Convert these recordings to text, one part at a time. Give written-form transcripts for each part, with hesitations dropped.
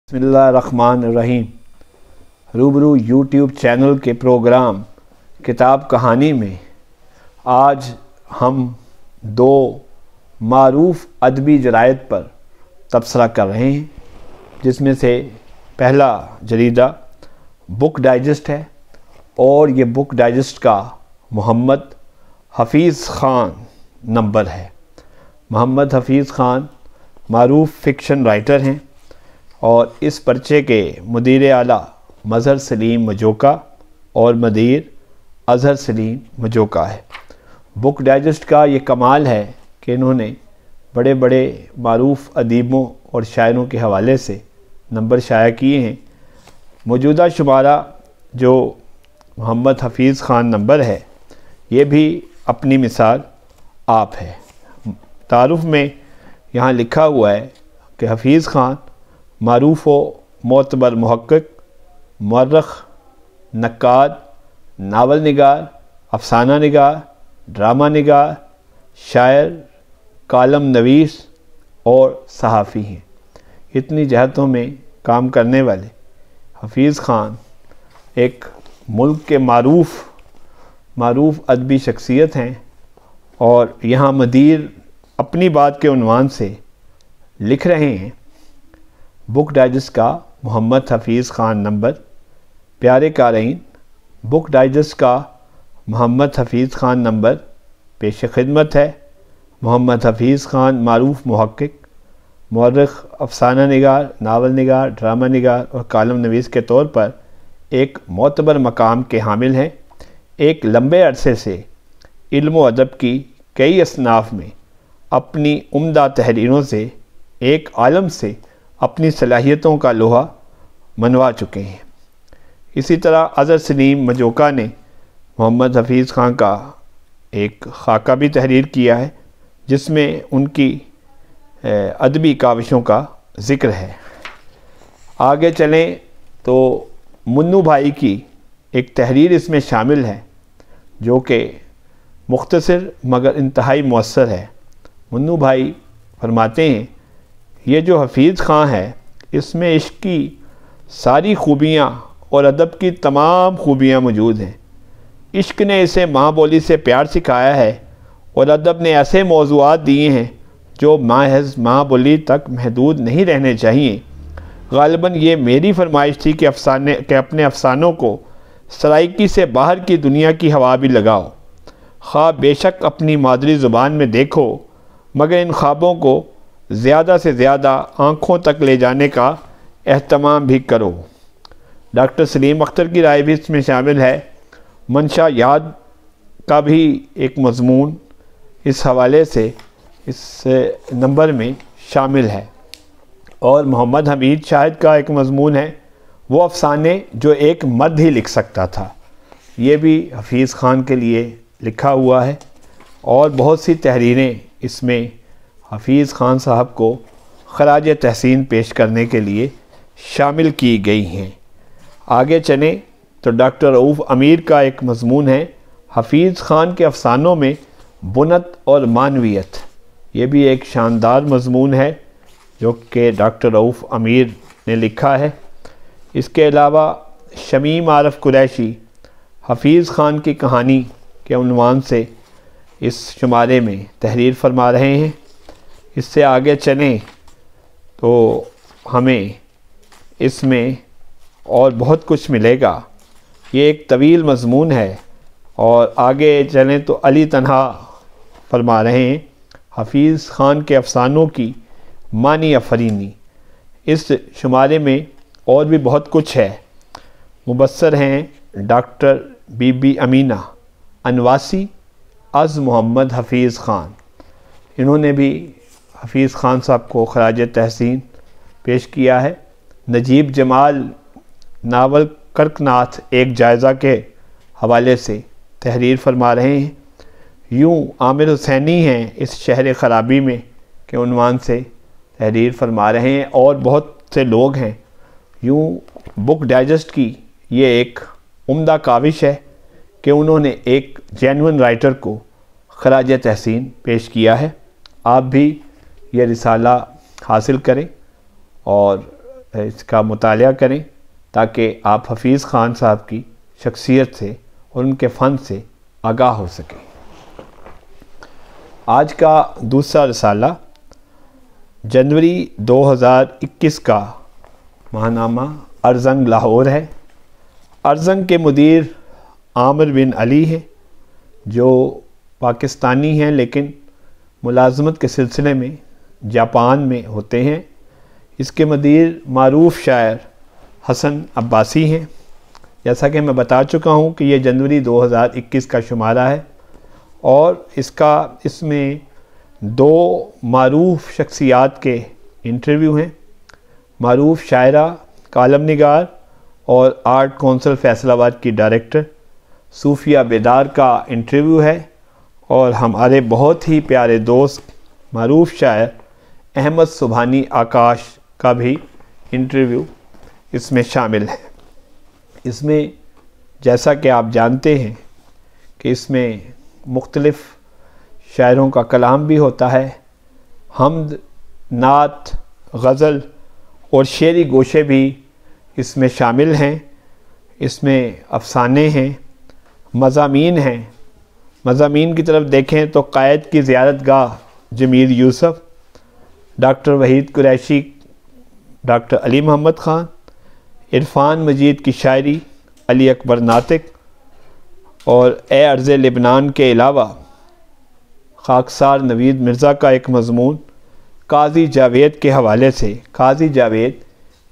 بسم اللہ الرحمن الرحیم۔ روبرو یوٹیوب چینل کے پروگرام کتاب کہانی میں آج ہم دو معروف ادبی جرائد پر تبصرہ کر رہے ہیں، جس میں سے پہلا جریدہ بک ڈائجسٹ ہے اور یہ بک ڈائجسٹ کا محمد حفیظ خان نمبر ہے۔ محمد حفیظ خان معروف فکشن رائٹر ہیں اور اس پرچے کے مدیر اعلیٰ مظہر سلیم مجوکا اور مدیر اظہر سلیم مجوکا ہے۔ بک ڈائجسٹ کا یہ کمال ہے کہ انہوں نے بڑے بڑے معروف ادیبوں اور شاعروں کے حوالے سے نمبر شائع کیے ہیں۔ موجودہ شمارہ جو محمد حفیظ خان نمبر ہے، یہ بھی اپنی مثال آپ ہے۔ تعارف میں یہاں لکھا ہوا ہے کہ حفیظ خان معروف و معتبر محقق، مورخ، نقاد، ناول نگار، افسانہ نگار، ڈرامہ نگار، شاعر، کالم نویس اور صحافی ہیں۔ اتنی جہتوں میں کام کرنے والے حفیظ خان ایک ملک کے معروف ادبی شخصیت ہیں، اور یہاں مدیر اپنی بات کے عنوان سے لکھ رہے ہیں: بک ڈائجسٹ کا محمد حفیظ خان نمبر۔ پیارے قارئین، بک ڈائجسٹ کا محمد حفیظ خان نمبر پیش خدمت ہے۔ محمد حفیظ خان معروف محقق، مورخ، افسانہ نگار، ناول نگار، ڈرامہ نگار اور کالم نویس کے طور پر ایک معتبر مقام کے حامل ہیں۔ ایک لمبے عرصے سے علم و ادب کی کئی اصناف میں اپنی عمدہ تحریروں سے ایک عالم سے اپنی صلاحیتوں کا لوہا منوا چکے ہیں۔ اسی طرح اظہر سلیم مجوکا نے محمد حفیظ خان کا ایک خاکہ بھی تحریر کیا ہے، جس میں ان کی ادبی کاوشوں کا ذکر ہے۔ آگے چلیں تو منو بھائی کی ایک تحریر اس میں شامل ہے، جو کہ مختصر مگر انتہائی مؤثر ہے۔ منو بھائی فرماتے ہیں: یہ جو حفیظ خان ہے، اس میں عشق کی ساری خوبیاں اور ادب کی تمام خوبیاں موجود ہیں۔ عشق نے اسے ماں بولی سے پیار سکھایا ہے، اور ادب نے ایسے موضوعات دیے ہیں جو محض ماں بولی تک محدود نہیں رہنے چاہیے۔ غالباً یہ میری فرمائش تھی کہ اپنے افسانوں کو سرائکی سے باہر کی دنیا کی ہوا بھی لگاؤ۔ خواب بے شک اپنی مادری زبان میں دیکھو، مگر ان خوابوں کو زیادہ سے زیادہ آنکھوں تک لے جانے کا اہتمام بھی کرو۔ ڈاکٹر سلیم اختر کی رائے بھی اس میں شامل ہے۔ منشا یاد کا بھی ایک مضمون اس حوالے سے اس نمبر میں شامل ہے، اور محمد حمید شاہد کا ایک مضمون ہے، وہ افسانے جو ایک مرد ہی لکھ سکتا تھا۔ یہ بھی حفیظ خان کے لیے لکھا ہوا ہے، اور بہت سی تحریریں اس میں حفیظ خان صاحب کو خراج تحسین پیش کرنے کے لیے شامل کی گئی ہیں۔ آگے چلیں تو ڈاکٹر رؤوف امیر کا ایک مضمون ہے: حفیظ خان کے افسانوں میں بنت اور معنویت۔ یہ بھی ایک شاندار مضمون ہے جو کہ ڈاکٹر رؤوف امیر نے لکھا ہے۔ اس کے علاوہ شمیم عارف قریشی حفیظ خان کی کہانی کے عنوان سے اس شمارے میں تحریر فرما رہے ہیں۔ اس سے آگے چلیں تو ہمیں اس میں اور بہت کچھ ملے گا۔ یہ ایک طویل مضمون ہے، اور آگے چلیں تو علی تنہا فرما رہے ہیں: حفیظ خان کے افسانوں کی معنی آفرینی۔ اس شمارے میں اور بھی بہت کچھ ہے۔ مبصر ہیں ڈاکٹر بی بی امینہ انواسی از محمد حفیظ خان۔ انہوں نے بھی حفیظ خان صاحب کو خراج تحسین پیش کیا ہے۔ نجیب جمال ناول کرکناتھ ایک جائزہ کے حوالے سے تحریر فرما رہے ہیں۔ یوں عامر حسینی ہیں اس شہر خرابی میں کے عنوان سے تحریر فرما رہے ہیں، اور بہت سے لوگ ہیں۔ یوں بک ڈائجسٹ کی یہ ایک عمدہ کاوش ہے کہ انہوں نے ایک جینوئن رائٹر کو خراج تحسین پیش کیا ہے۔ آپ بھی یہ رسالہ حاصل کریں اور اس کا مطالعہ کریں تاکہ آپ حفیظ خان صاحب کی شخصیت سے اور ان کے فن سے آگاہ ہو سکیں۔ آج کا دوسرا رسالہ جنوری 2021 کا ماہنامہ ارزنگ لاہور ہے۔ ارزنگ کے مدیر عامر بن علی ہیں جو پاکستانی ہیں لیکن ملازمت کے سلسلے میں جاپان میں ہوتے ہیں۔ اس کے مدیر معروف شاعر حسن عباسی ہیں۔ جیسا کہ میں بتا چکا ہوں کہ یہ جنوری 2021 کا شمارہ ہے اور اس میں 2 معروف شخصیات کے انٹرویو ہیں، معروف شاعرہ، کالم نگار اور آرٹ کونسل فیصل آباد کی ڈائریکٹر صوفیہ بیدار کا انٹرویو ہے، اور ہمارے بہت ہی پیارے دوست معروف شاعر احمد سبحانی آکاش کا بھی انٹرویو اس میں شامل ہے۔ اس میں جیسا کہ آپ جانتے ہیں کہ اس میں مختلف شاعروں کا کلام بھی ہوتا ہے، حمد، نعت، غزل اور شعری گوشے بھی اس میں شامل ہیں۔ اس میں افسانے ہیں، مضامین ہیں۔ مضامین کی طرف دیکھیں تو قائد کی زیارت گاہ جمیل یوسف، ڈاکٹر وحید قریشی، ڈاکٹر علی محمد خان، عرفان مجید کی شاعری، علی اکبر ناطق، اور اے ارض لبنان کے علاوہ خاکسار نوید مرزا کا ایک مضمون، قاضی جاوید کے حوالے سے۔ قاضی جاوید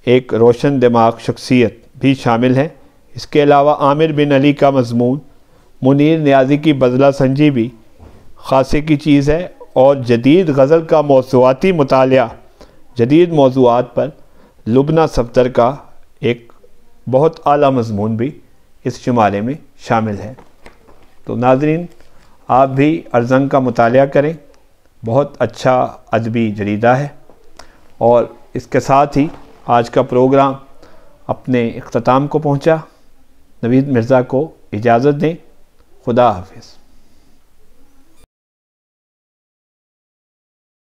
ایک روشن دماغ شخصیت بھی شامل ہے۔ اس کے علاوہ عامر بن علی کا مضمون، منیر نیازی کی بزلہ سنجی بھی خاصے کی چیز ہے، اور جدید غزل کا موضوعاتی مطالعہ، جدید موضوعات پر لبنہ صفدر کا ایک بہت اعلیٰ مضمون بھی اس شمارے میں شامل ہے۔ تو ناظرین، آپ بھی ارزنگ کا مطالعہ کریں، بہت اچھا ادبی جریدہ ہے۔ اور اس کے ساتھ ہی آج کا پروگرام اپنے اختتام کو پہنچا۔ نوید مرزا کو اجازت دیں، خدا حافظ۔